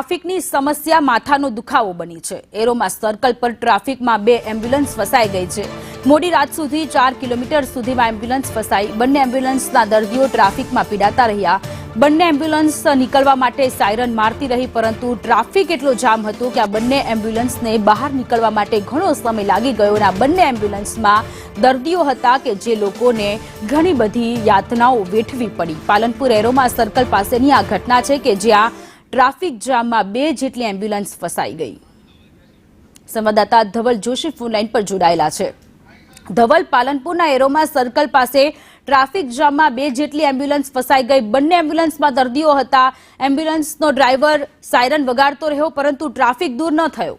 ટ્રાફિકની સમસ્યા માથાનો દુખાવો બની છે। એરોમા સર્કલ પર ટ્રાફિકમાં 2 એમ્બ્યુલન્સ ફસાઈ ગઈ છે। મોડી રાત સુધી 4 કિલોમીટર સુધીમાં એમ્બ્યુલન્સ ફસાઈ। બંને એમ્બ્યુલન્સના દર્દીઓ ટ્રાફિકમાં પીડાતા રહ્યા। બંને એમ્બ્યુલન્સ નીકળવા માટે સાયરન મારતી રહી, પરંતુ ટ્રાફિક એટલો જામ હતો કે આ બંને એમ્બ્યુલન્સને બહાર નીકળવા માટે ઘણો સમય લાગી ગયો। અને આ બંને એમ્બ્યુલન્સમાં દર્દીઓ હતા કે જે લોકોને ઘણી બધી યાતનાઓ વેઠવી પડી। પાલનપુર એરોમા સર્કલ પાસેની આ ઘટના છે કે જ્યાં ટ્રાફિક જામમાં 2 જેટલી એમ્બ્યુલન્સ ફસાઈ ગઈ। સંવાદદાતા ધવલ જોશી ફોન લાઈન પર જોડાયેલા છે। ધવલ, પાલનપુરના એરોમા સર્કલ પાસે ટ્રાફિક જામમાં 2 જેટલી એમ્બ્યુલન્સ ફસાઈ ગઈ। બંને એમ્બ્યુલન્સમાં દર્દીઓ હતા। એમ્બ્યુલન્સનો ડ્રાઈવર સાયરન વગાડતો રહ્યો, પરંતુ ટ્રાફિક દૂર ન થયો।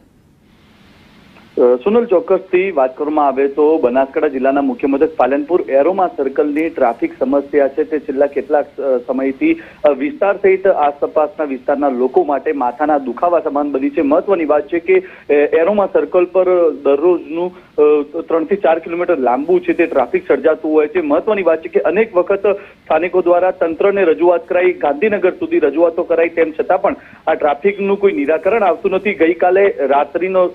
સુનલ, ચોક્કસથી વાત કરવામાં આવે તો બનાસકાંઠા જિલ્લાના મુખ્ય મથક પાલનપુર એરોમા સર્કલની ટ્રાફિક સમસ્યા છે તે છેલ્લા કેટલાક સમયથી વિસ્તાર સહિત આસપાસના વિસ્તારના લોકો માટે માથાના દુખાવા સમાન બની છે। મહત્વની વાત છે કે એરોમા સર્કલ પર દરરોજનું 3 થી 4 કિલોમીટર લાંબુ છે તે ટ્રાફિક સર્જાતું હોય છે। મહત્વની વાત છે કે અનેક વખત સ્થાનિકો દ્વારા તંત્રને રજૂઆત કરાઈ, ગાંધીનગર સુધી રજૂઆતો કરાઈ, તેમ છતાં પણ આ ટ્રાફિકનું કોઈ નિરાકરણ આવતું નથી। ગઈકાલે રાત્રિનો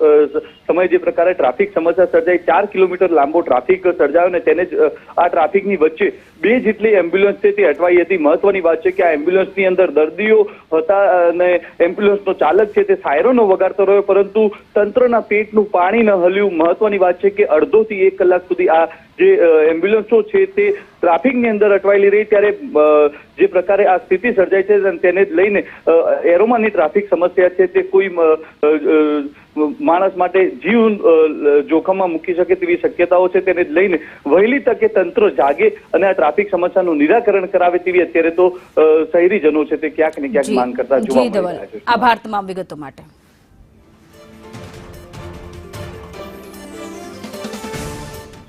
સમય જે પ્રકારે ટ્રાફિક સમસ્યા સર્જાઈ, 4 કિલોમીટર લાંબો ટ્રાફિક સર્જાયો ને તેને જ આ ટ્રાફિકની વચ્ચે 2 જેટલી એમ્બ્યુલન્સ છે તે અટવાઈ હતી। મહત્વની વાત છે કે આ એમ્બ્યુલન્સની અંદર દર્દીઓ હતા અને એમ્બ્યુલન્સનો ચાલક છે તે સાયરનો વગાડતો રહ્યો, પરંતુ તંત્રના પેટનું પાણી ન હલ્યું। મહત્વની વાત છે કે અડધો થી 1 કલાક સુધી આ જે એમ્બ્યુલન્સો છે તે ટ્રાફિકની અંદર અટવાયેલી રહી। ત્યારે જે પ્રકારે આ સ્થિતિ સર્જાઈ છે તેને લઈને એરોમાની ટ્રાફિક સમસ્યા છે તે કોઈ માણસ માટે જીવ જોખમમાં મૂકી શકે તેવી શક્યતાઓ છે। તેને લઈને વહેલી તકે તંત્ર જાગે અને આ ટ્રાફિક સમસ્યાનું નિરાકરણ કરાવે તેવી અત્યારે તો શહેરીજનો છે તે ક્યાંક ને ક્યાંક માંગ કરતા જોવા મળી રહ્યા છે। આભાર તમામ વિગતો માટે।